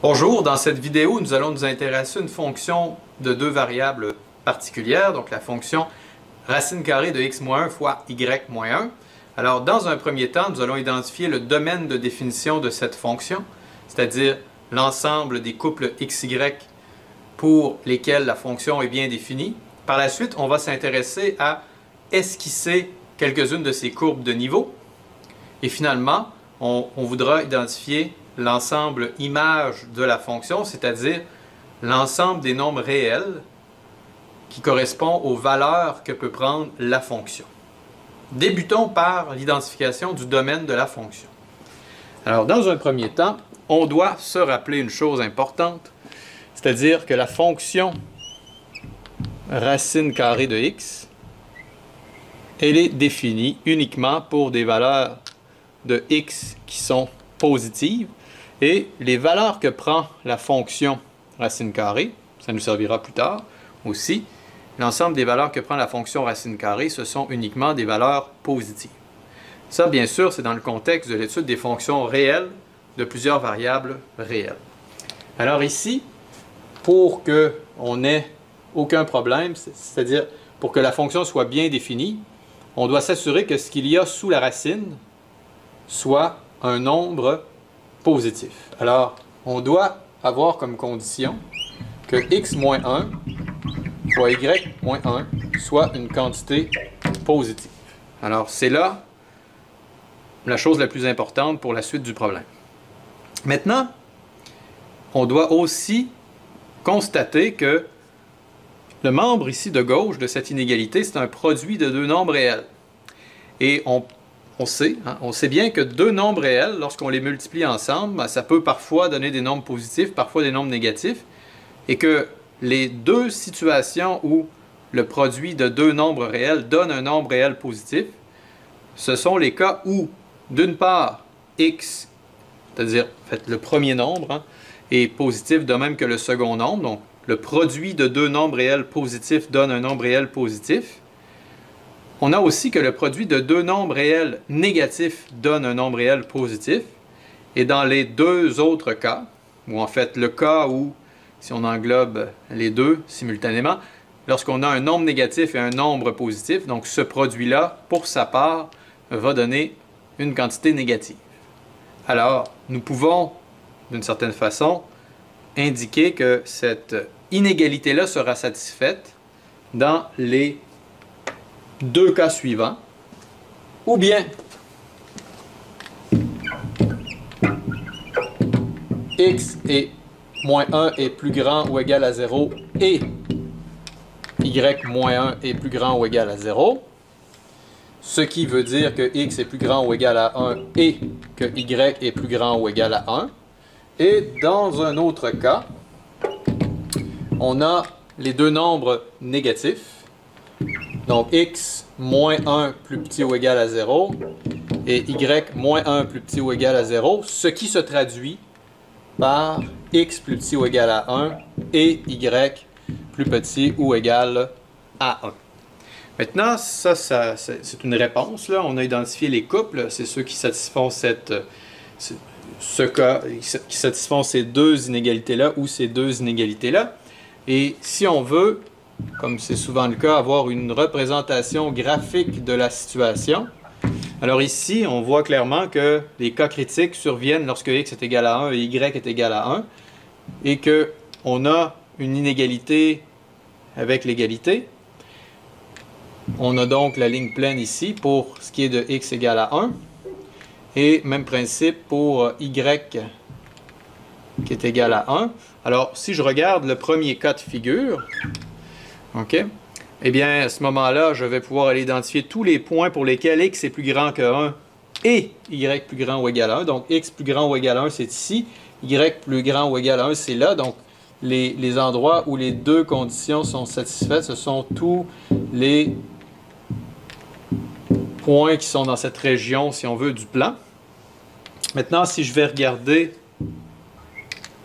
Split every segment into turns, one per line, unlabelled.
Bonjour, dans cette vidéo, nous allons nous intéresser à une fonction de deux variables particulières, donc la fonction racine carrée de x-1 fois y-1. Alors, dans un premier temps, nous allons identifier le domaine de définition de cette fonction, c'est-à-dire l'ensemble des couples xy pour lesquels la fonction est bien définie. Par la suite, on va s'intéresser à esquisser quelques-unes de ces courbes de niveau. Et finalement, on voudra identifier l'ensemble image de la fonction, c'est-à-dire l'ensemble des nombres réels qui correspond aux valeurs que peut prendre la fonction. Débutons par l'identification du domaine de la fonction. Alors, dans un premier temps, on doit se rappeler une chose importante, c'est-à-dire que la fonction racine carrée de x, elle est définie uniquement pour des valeurs de x qui sont positives, et les valeurs que prend la fonction racine carrée, ça nous servira plus tard aussi, l'ensemble des valeurs que prend la fonction racine carrée, ce sont uniquement des valeurs positives. Ça, bien sûr, c'est dans le contexte de l'étude des fonctions réelles de plusieurs variables réelles. Alors ici, pour qu'on n'ait aucun problème, c'est-à-dire pour que la fonction soit bien définie, on doit s'assurer que ce qu'il y a sous la racine soit un nombre positif. Alors, on doit avoir comme condition que x-1 fois y-1 soit une quantité positive. Alors, c'est là la chose la plus importante pour la suite du problème. Maintenant, on doit aussi constater que le membre ici de gauche de cette inégalité, c'est un produit de deux nombres réels. Et on sait bien que deux nombres réels, lorsqu'on les multiplie ensemble, ça peut parfois donner des nombres positifs, parfois des nombres négatifs, et que les deux situations où le produit de deux nombres réels donne un nombre réel positif, ce sont les cas où, d'une part, x, c'est-à-dire en fait, le premier nombre, est positif de même que le second nombre, donc le produit de deux nombres réels positifs donne un nombre réel positif. On a aussi que le produit de deux nombres réels négatifs donne un nombre réel positif. Et dans les deux autres cas, ou en fait le cas où, si on englobe les deux simultanément, lorsqu'on a un nombre négatif et un nombre positif, donc ce produit-là, pour sa part, va donner une quantité négative. Alors, nous pouvons, d'une certaine façon, indiquer que cette inégalité-là sera satisfaite dans les deux cas suivants, ou bien x est moins 1 est plus grand ou égal à 0 et y moins 1 est plus grand ou égal à 0, ce qui veut dire que x est plus grand ou égal à 1 et que y est plus grand ou égal à 1. Et dans un autre cas, on a les deux nombres négatifs. Donc, x moins 1 plus petit ou égal à 0 et y moins 1 plus petit ou égal à 0, ce qui se traduit par x plus petit ou égal à 1 et y plus petit ou égal à 1. Maintenant, ça c'est une réponse. Là. On a identifié les couples, c'est ceux qui satisfont qui satisfont ces deux inégalités-là ou ces deux inégalités-là. Et si on veut, comme c'est souvent le cas, avoir une représentation graphique de la situation. Alors ici, on voit clairement que les cas critiques surviennent lorsque x est égal à 1 et y est égal à 1, et qu'on a une inégalité avec l'égalité. On a donc la ligne pleine ici pour ce qui est de x égale à 1, et même principe pour y qui est égal à 1. Alors, si je regarde le premier cas de figure, OK? Eh bien, à ce moment-là, je vais pouvoir aller identifier tous les points pour lesquels x est plus grand que 1 et y plus grand ou égal à 1. Donc, x plus grand ou égal à 1, c'est ici. Y plus grand ou égal à 1, c'est là. Donc, les endroits où les deux conditions sont satisfaites, ce sont tous les points qui sont dans cette région, si on veut, du plan. Maintenant, si je vais regarder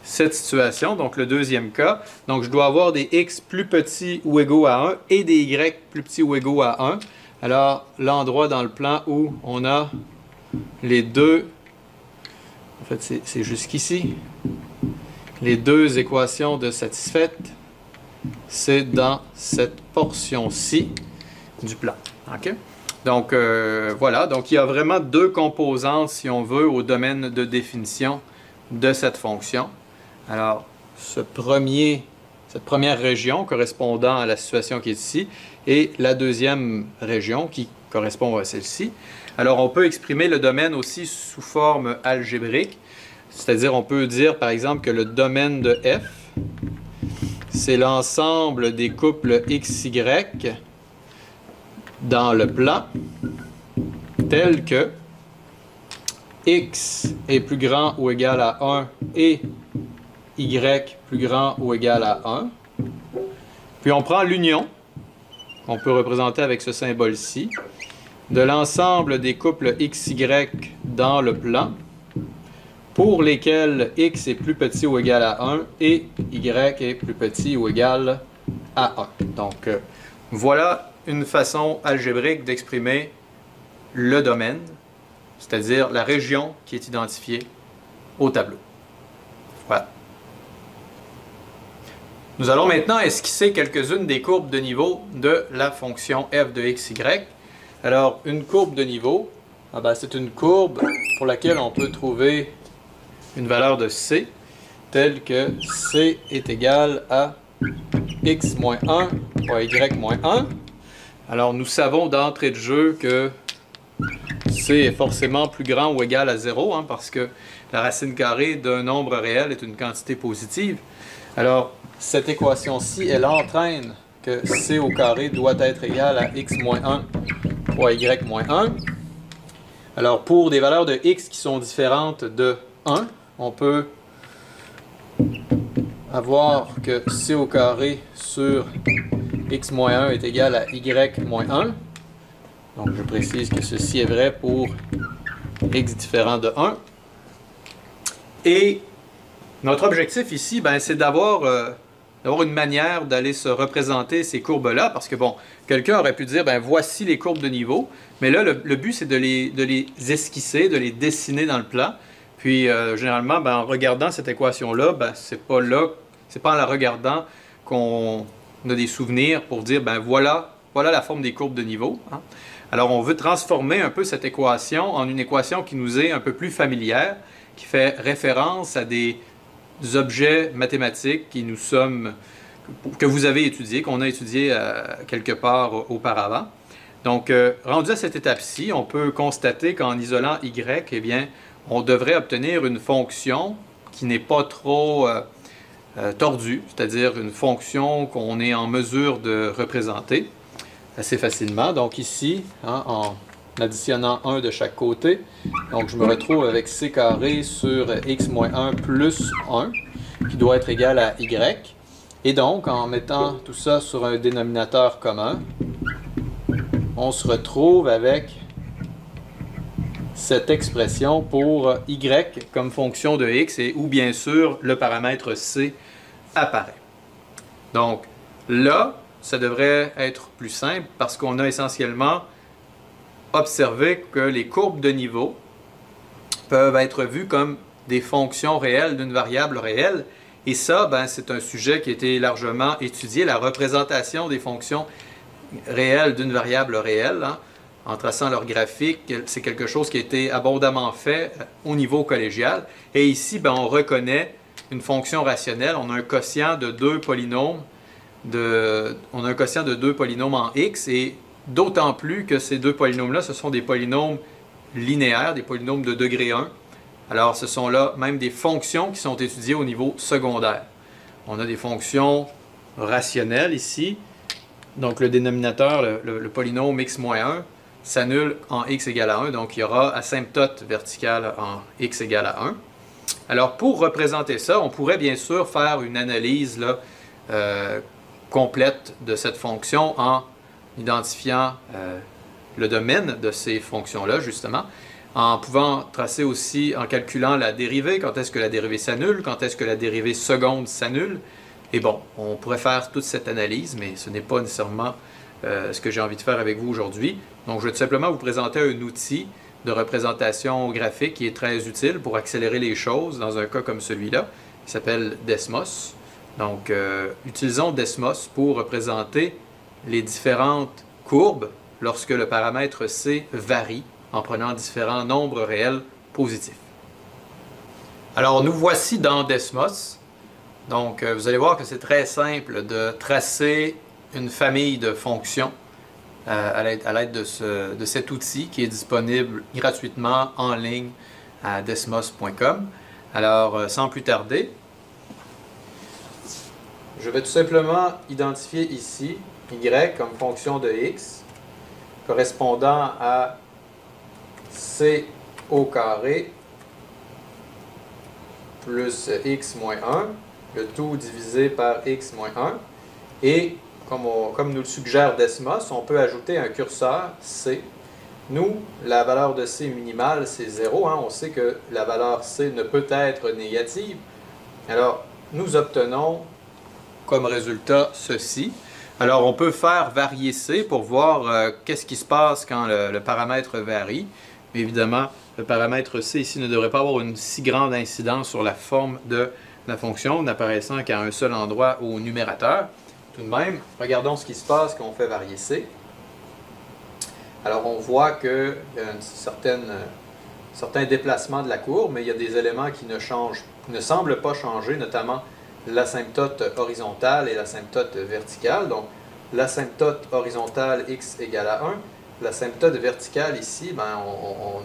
cette situation, donc le deuxième cas, donc je dois avoir des x plus petits ou égaux à 1 et des y plus petits ou égaux à 1. Alors, l'endroit dans le plan où on a les deux, en fait c'est jusqu'ici, les deux équations de satisfaites, c'est dans cette portion-ci du plan. OK? Donc, voilà. Donc, il y a vraiment deux composantes, si on veut, au domaine de définition de cette fonction. Alors, cette première région correspondant à la situation qui est ici, et la deuxième région qui correspond à celle-ci. Alors, on peut exprimer le domaine aussi sous forme algébrique, c'est-à-dire on peut dire, par exemple, que le domaine de F, c'est l'ensemble des couples XY dans le plan, tel que X est plus grand ou égal à 1 et Y plus grand ou égal à 1. Puis on prend l'union, qu'on peut représenter avec ce symbole-ci, de l'ensemble des couples XY dans le plan, pour lesquels X est plus petit ou égal à 1 et Y est plus petit ou égal à 1. Donc, voilà une façon algébrique d'exprimer le domaine, c'est-à-dire la région qui est identifiée au tableau. Voilà. Nous allons maintenant esquisser quelques-unes des courbes de niveau de la fonction f de xy. Alors, une courbe de niveau, c'est une courbe pour laquelle on peut trouver une valeur de c, telle que c est égal à x moins 1 fois y moins 1. Alors, nous savons d'entrée de jeu que c est forcément plus grand ou égal à 0, parce que la racine carrée d'un nombre réel est une quantité positive. Alors, cette équation-ci, elle entraîne que c au carré doit être égal à x moins 1 fois y moins 1. Alors, pour des valeurs de x qui sont différentes de 1, on peut avoir que c au carré sur x moins 1 est égal à y moins 1. Donc, je précise que ceci est vrai pour x différent de 1. Et notre objectif ici, c'est d'avoir une manière d'aller se représenter ces courbes-là, parce que, bon, quelqu'un aurait pu dire, voici les courbes de niveau, mais là, le but, c'est de les esquisser, de les dessiner dans le plan. Puis, généralement, en regardant cette équation-là, c'est pas en la regardant qu'on a des souvenirs pour dire, voilà la forme des courbes de niveau. Alors, on veut transformer un peu cette équation en une équation qui nous est un peu plus familière, qui fait référence à des objets mathématiques que vous avez étudiés, qu'on a étudiés quelque part auparavant. Donc, rendu à cette étape-ci, on peut constater qu'en isolant y, eh bien, on devrait obtenir une fonction qui n'est pas trop tordue, c'est-à-dire une fonction qu'on est en mesure de représenter assez facilement. Donc ici, en additionnant 1 de chaque côté, donc je me retrouve avec c carré sur x moins 1 plus 1, qui doit être égal à y. Et donc, en mettant tout ça sur un dénominateur commun, on se retrouve avec cette expression pour y comme fonction de x, et où bien sûr le paramètre c apparaît. Donc là, ça devrait être plus simple parce qu'on a essentiellement observé que les courbes de niveau peuvent être vues comme des fonctions réelles d'une variable réelle. Et ça, c'est un sujet qui a été largement étudié, la représentation des fonctions réelles d'une variable réelle, en traçant leur graphique. C'est quelque chose qui a été abondamment fait au niveau collégial. Et ici, on reconnaît une fonction rationnelle. On a un quotient de deux polynômes. On a un quotient de deux polynômes en x, et d'autant plus que ces deux polynômes-là, ce sont des polynômes linéaires, des polynômes de degré 1. Alors, ce sont là même des fonctions qui sont étudiées au niveau secondaire. On a des fonctions rationnelles ici. Donc, le dénominateur, le polynôme x-1, s'annule en x égale à 1. Donc, il y aura asymptote verticale en x égale à 1. Alors, pour représenter ça, on pourrait bien sûr faire une analyse complète de cette fonction en identifiant le domaine de ces fonctions-là, justement, en pouvant tracer aussi, en calculant la dérivée, quand est-ce que la dérivée s'annule, quand est-ce que la dérivée seconde s'annule. Et bon, on pourrait faire toute cette analyse, mais ce n'est pas nécessairement ce que j'ai envie de faire avec vous aujourd'hui. Donc, je vais tout simplement vous présenter un outil de représentation graphique qui est très utile pour accélérer les choses dans un cas comme celui-là. qui s'appelle Desmos. Donc, utilisons Desmos pour représenter les différentes courbes lorsque le paramètre C varie en prenant différents nombres réels positifs. Alors, nous voici dans Desmos. Donc, vous allez voir que c'est très simple de tracer une famille de fonctions à l'aide de cet outil qui est disponible gratuitement en ligne à desmos.com. Alors, sans plus tarder, je vais tout simplement identifier ici y comme fonction de x correspondant à c au carré plus x moins 1, le tout divisé par x moins 1. Et comme nous le suggère Desmos, on peut ajouter un curseur c. Nous, la valeur de c minimale, c'est 0. On sait que la valeur c ne peut être négative. Alors, nous obtenons comme résultat ceci. Alors, on peut faire varier c pour voir qu'est-ce qui se passe quand le paramètre varie. Mais évidemment, le paramètre c ici ne devrait pas avoir une si grande incidence sur la forme de la fonction, n'apparaissant qu'à un seul endroit au numérateur. Tout de même, regardons ce qui se passe quand on fait varier c. Alors, on voit qu'il y a certains déplacements de la courbe, mais il y a des éléments qui ne semblent pas changer, notamment l'asymptote horizontale et l'asymptote verticale. Donc, l'asymptote horizontale x égale à 1. L'asymptote verticale ici, on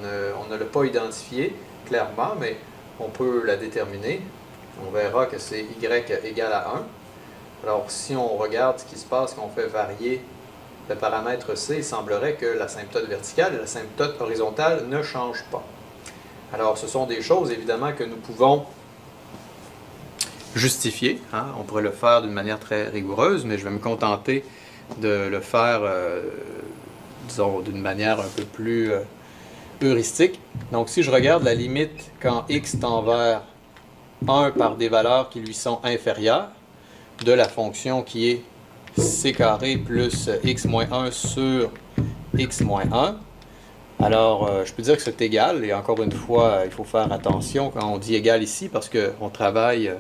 ne l'a pas identifié clairement, mais on peut la déterminer. On verra que c'est y égale à 1. Alors, si on regarde ce qui se passe quand on fait varier le paramètre c, il semblerait que l'asymptote verticale et l'asymptote horizontale ne changent pas. Alors, ce sont des choses, évidemment, que nous pouvons justifier. On pourrait le faire d'une manière très rigoureuse, mais je vais me contenter de le faire, disons, d'une manière un peu plus heuristique. Donc, si je regarde la limite quand x tend vers 1 par des valeurs qui lui sont inférieures, de la fonction qui est c carré plus x moins 1 sur x moins 1. Alors, je peux dire que c'est égal, et encore une fois, il faut faire attention quand on dit égal ici, parce qu'on travaille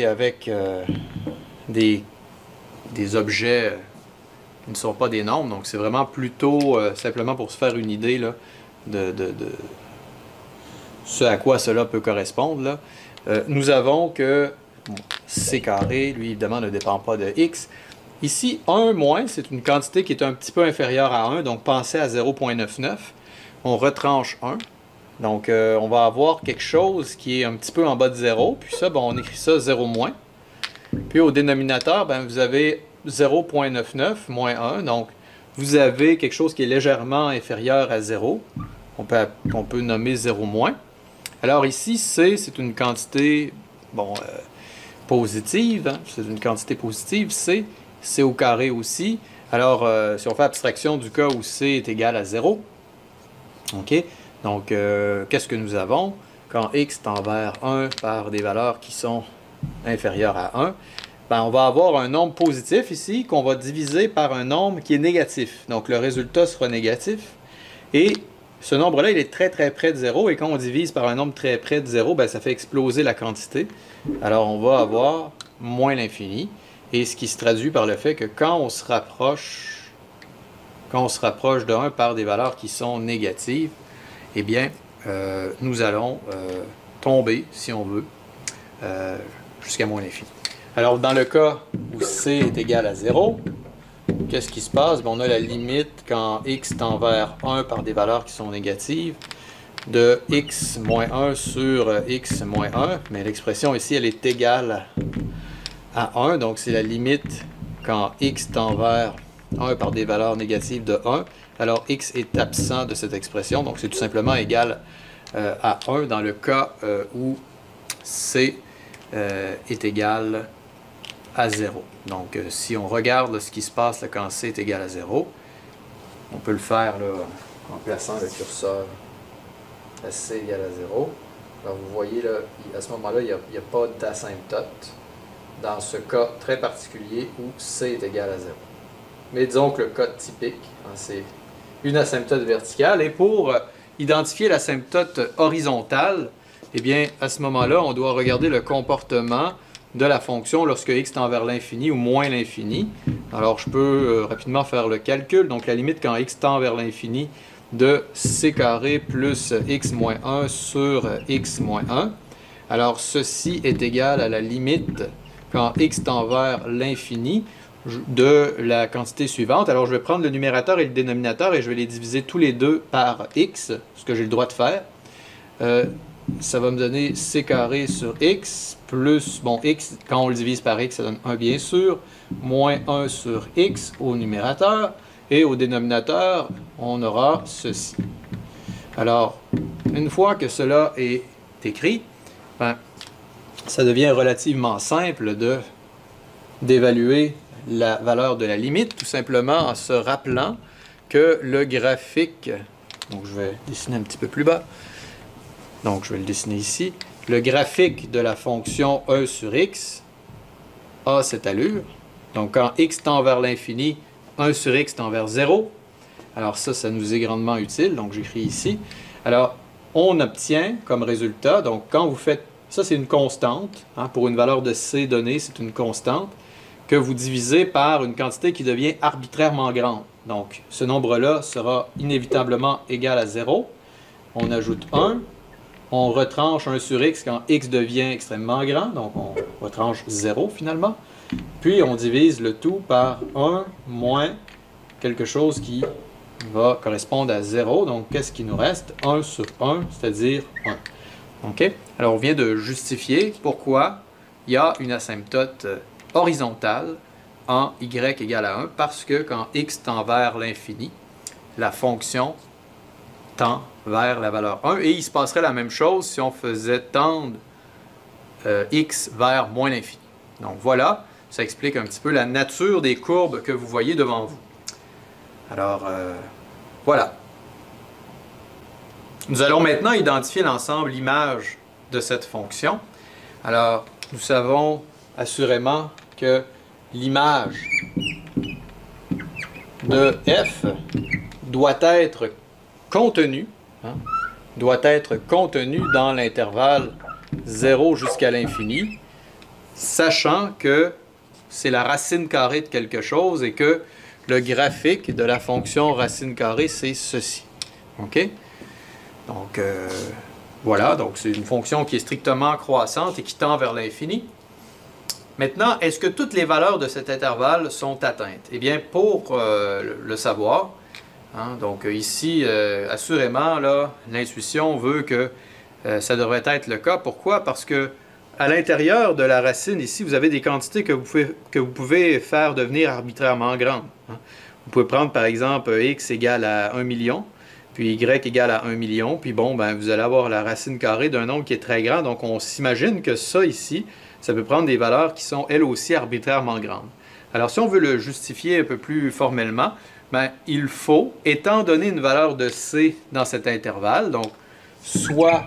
avec des objets qui ne sont pas des nombres, donc c'est vraiment plutôt simplement pour se faire une idée là, de ce à quoi cela peut correspondre. Là. Nous avons que c carré, lui, évidemment, ne dépend pas de x. Ici, 1 moins, c'est une quantité qui est un petit peu inférieure à 1, donc pensez à 0,99. On retranche 1. Donc, on va avoir quelque chose qui est un petit peu en bas de 0. Puis ça, on écrit ça 0 moins. Puis au dénominateur, vous avez 0,99 moins 1. Donc, vous avez quelque chose qui est légèrement inférieur à 0. On peut nommer 0 moins. Alors ici, c, c'est une quantité, positive, c'est une quantité positive, c au carré aussi. Alors, si on fait abstraction du cas où c est égal à 0, OK? Donc, qu'est-ce que nous avons? Quand x tend vers 1 par des valeurs qui sont inférieures à 1, on va avoir un nombre positif ici qu'on va diviser par un nombre qui est négatif. Donc, le résultat sera négatif. Et ce nombre-là, il est très très près de 0, et quand on divise par un nombre très près de 0, ça fait exploser la quantité. Alors on va avoir moins l'infini, et ce qui se traduit par le fait que quand on se rapproche de 1 par des valeurs qui sont négatives, eh bien, nous allons tomber, si on veut, jusqu'à moins l'infini. Alors dans le cas où c est égal à 0, qu'est-ce qui se passe? On a la limite quand x tend vers 1 par des valeurs qui sont négatives de x moins 1 sur x moins 1. Mais l'expression ici, elle est égale à 1. Donc, c'est la limite quand x tend vers 1 par des valeurs négatives de 1. Alors, x est absent de cette expression. Donc, c'est tout simplement égal à 1 dans le cas où c est égal à 0. Donc, si on regarde ce qui se passe là, quand c est égal à 0, on peut le faire là, en plaçant le curseur à c égale à 0. Alors, vous voyez, là, à ce moment-là, il n'y a pas d'asymptote dans ce cas très particulier où c est égal à 0. Mais disons que le cas typique, c'est une asymptote verticale. Et pour identifier l'asymptote horizontale, eh bien, à ce moment-là, on doit regarder le comportement de la fonction lorsque x tend vers l'infini ou moins l'infini. Alors, je peux rapidement faire le calcul. Donc, la limite quand x tend vers l'infini de c carré plus x moins 1 sur x moins 1. Alors, ceci est égal à la limite quand x tend vers l'infini de la quantité suivante. Alors, je vais prendre le numérateur et le dénominateur et je vais les diviser tous les deux par x, ce que j'ai le droit de faire. Ça va me donner c carré sur x plus, bon, x, quand on le divise par x, ça donne 1 bien sûr, moins 1 sur x au numérateur, et au dénominateur, on aura ceci. Alors, une fois que cela est écrit, ben, ça devient relativement simple d'évaluer la valeur de la limite, tout simplement en se rappelant que le graphique, donc je vais dessiner un petit peu plus bas, donc je vais le dessiner ici, le graphique de la fonction 1 sur x a cette allure. Donc quand x tend vers l'infini, 1 sur x tend vers 0. Alors ça nous est grandement utile, donc j'écris ici. Alors, on obtient comme résultat, donc quand vous faites, ça c'est une constante, hein, pour une valeur de c donnée, c'est une constante, que vous divisez par une quantité qui devient arbitrairement grande. Donc, ce nombre-là sera inévitablement égal à 0. On ajoute 1. On retranche 1 sur x quand x devient extrêmement grand. Donc, on retranche 0 finalement. Puis, on divise le tout par 1 moins quelque chose qui va correspondre à 0. Donc, qu'est-ce qui nous reste? 1 sur 1, c'est-à-dire 1. OK? Alors, on vient de justifier pourquoi il y a une asymptote horizontale en y égale à 1, parce que quand x tend vers l'infini, la fonction tend vers la valeur 1. Et il se passerait la même chose si on faisait tendre x vers moins l'infini. Donc voilà, ça explique un petit peu la nature des courbes que vous voyez devant vous. Alors, voilà. Nous allons maintenant identifier l'ensemble image de cette fonction. Alors, nous savons assurément que l'image de f doit être contenue, dans l'intervalle 0 jusqu'à l'infini, sachant que c'est la racine carrée de quelque chose et que le graphique de la fonction racine carrée, c'est ceci. OK? Donc, voilà, donc c'est une fonction qui est strictement croissante et qui tend vers l'infini. Maintenant, est-ce que toutes les valeurs de cet intervalle sont atteintes? Eh bien, pour le savoir, donc ici, assurément, l'intuition veut que ça devrait être le cas. Pourquoi? Parce que à l'intérieur de la racine, ici, vous avez des quantités que vous pouvez faire devenir arbitrairement grandes. Vous pouvez prendre, par exemple, x égale à 1 million, puis y égale à 1 million, puis bon, ben, vous allez avoir la racine carrée d'un nombre qui est très grand. Donc, on s'imagine que ça, ici, ça peut prendre des valeurs qui sont, elles aussi, arbitrairement grandes. Alors, si on veut le justifier un peu plus formellement, ben, il faut, étant donné une valeur de c dans cet intervalle, donc soit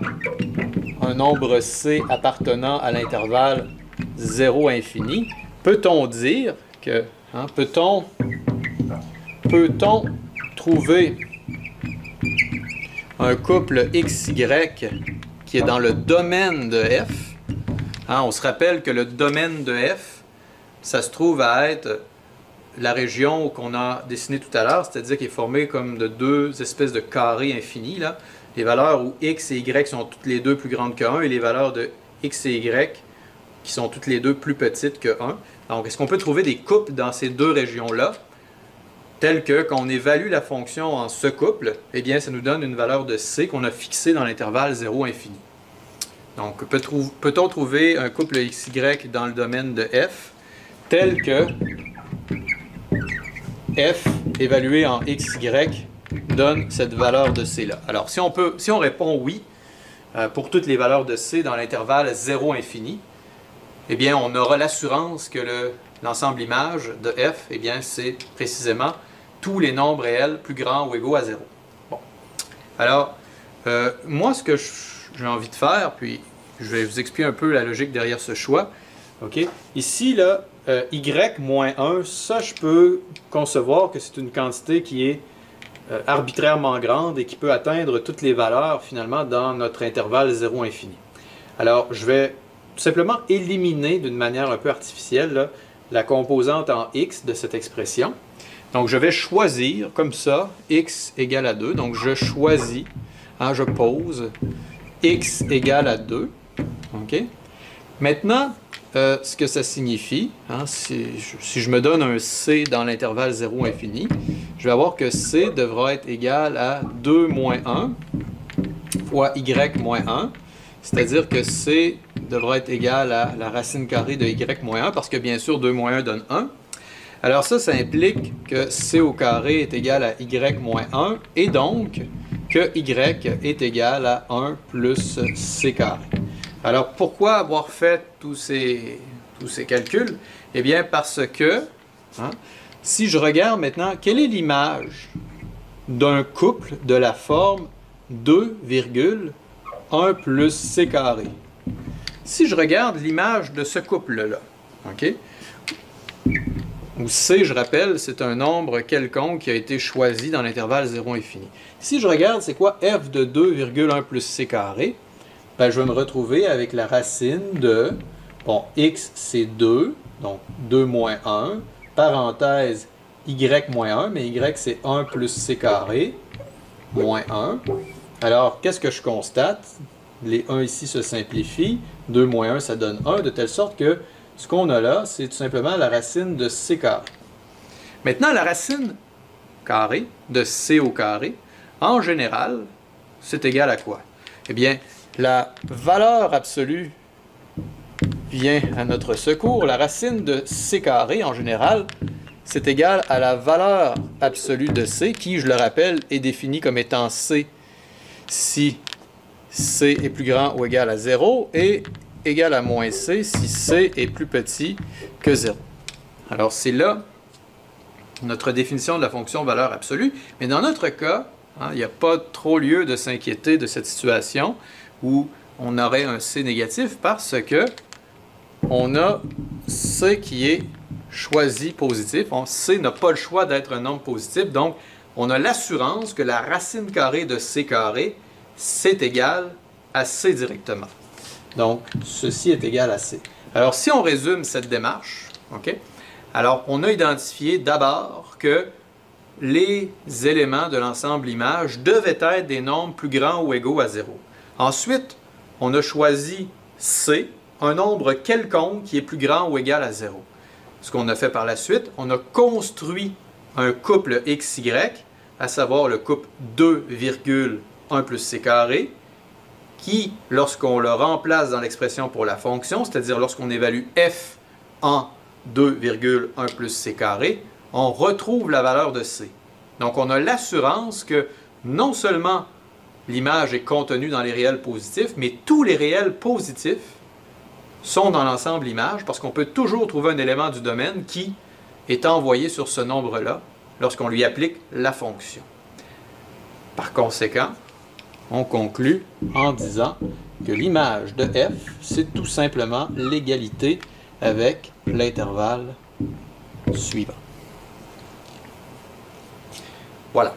un nombre c appartenant à l'intervalle 0 infini, peut-on dire que, peut-on trouver un couple XY qui est dans le domaine de f? On se rappelle que le domaine de f, ça se trouve à être la région qu'on a dessinée tout à l'heure, c'est-à-dire qui est formée comme de deux espèces de carrés infinis, là. Les valeurs où x et y sont toutes les deux plus grandes que 1 et les valeurs de x et y qui sont toutes les deux plus petites que 1. Donc, est-ce qu'on peut trouver des couples dans ces deux régions-là, telles que quand on évalue la fonction en ce couple, eh bien, ça nous donne une valeur de c qu'on a fixée dans l'intervalle 0 infini. Donc, peut-on trouver un couple xy dans le domaine de f, tel que f évalué en xy donne cette valeur de c là? Alors, si on répond oui, pour toutes les valeurs de c dans l'intervalle 0 infini, eh bien, on aura l'assurance que l'ensemble image de f, eh bien, c'est précisément tous les nombres réels plus grands ou égaux à 0. Bon. Alors, moi, ce que j'ai envie de faire, puis je vais vous expliquer un peu la logique derrière ce choix. OK? Ici, là, y moins 1, ça, je peux concevoir que c'est une quantité qui est arbitrairement grande et qui peut atteindre toutes les valeurs, finalement, dans notre intervalle 0 infini. Alors, je vais tout simplement éliminer d'une manière un peu artificielle là, la composante en x de cette expression. Donc, je vais choisir comme ça, x égale à 2. Donc, je choisis, hein, je pose x égale à 2. OK? Maintenant, ce que ça signifie, hein, si je me donne un c dans l'intervalle 0 infini, je vais avoir que c devra être égal à 2 moins 1 fois y moins 1, c'est-à-dire que c devra être égal à la racine carrée de y moins 1, parce que bien sûr 2 moins 1 donne 1. Alors ça implique que c au carré est égal à y moins 1, et donc que y est égal à 1 plus c carré. Alors, pourquoi avoir fait tous ces calculs? Eh bien, parce que, hein, si je regarde maintenant, quelle est l'image d'un couple de la forme 2, 1 plus c carré? Si je regarde l'image de ce couple-là, OK? Où c, je rappelle, c'est un nombre quelconque qui a été choisi dans l'intervalle 0 infini. Si je regarde, c'est quoi f de 2, 1 plus c carré? Ben, je vais me retrouver avec la racine de, bon, x c'est 2, donc 2 moins 1, parenthèse y moins 1, mais y c'est 1 plus c carré, moins 1. Alors, qu'est-ce que je constate? Les 1 ici se simplifient, 2 moins 1 ça donne 1, de telle sorte que ce qu'on a là, c'est tout simplement la racine de c carré. Maintenant, la racine carrée de c au carré, en général, c'est égal à quoi? Eh bien, la valeur absolue vient à notre secours. La racine de c carré, en général, c'est égal à la valeur absolue de c, qui, je le rappelle, est définie comme étant c si c est plus grand ou égal à 0, et égal à moins c si c est plus petit que 0. Alors, c'est là notre définition de la fonction valeur absolue. Mais dans notre cas, hein, il n'y a pas trop lieu de s'inquiéter de cette situation où on aurait un c négatif parce que on a c qui est choisi positif. C n'a pas le choix d'être un nombre positif, donc on a l'assurance que la racine carrée de c carré, c'est égal à c directement. Donc, ceci est égal à c. Alors, si on résume cette démarche, OK? Alors, on a identifié d'abord que les éléments de l'ensemble image devaient être des nombres plus grands ou égaux à 0. Ensuite, on a choisi C, un nombre quelconque qui est plus grand ou égal à 0. Ce qu'on a fait par la suite, on a construit un couple XY, à savoir le couple 2, 1 plus c carré, qui, lorsqu'on le remplace dans l'expression pour la fonction, c'est-à-dire lorsqu'on évalue f en 2, 1 plus c carré, on retrouve la valeur de c. Donc, on a l'assurance que non seulement l'image est contenue dans les réels positifs, mais tous les réels positifs sont dans l'ensemble image, parce qu'on peut toujours trouver un élément du domaine qui est envoyé sur ce nombre-là lorsqu'on lui applique la fonction. Par conséquent, on conclut en disant que l'image de f, c'est tout simplement l'égalité avec l'intervalle suivant. Voilà.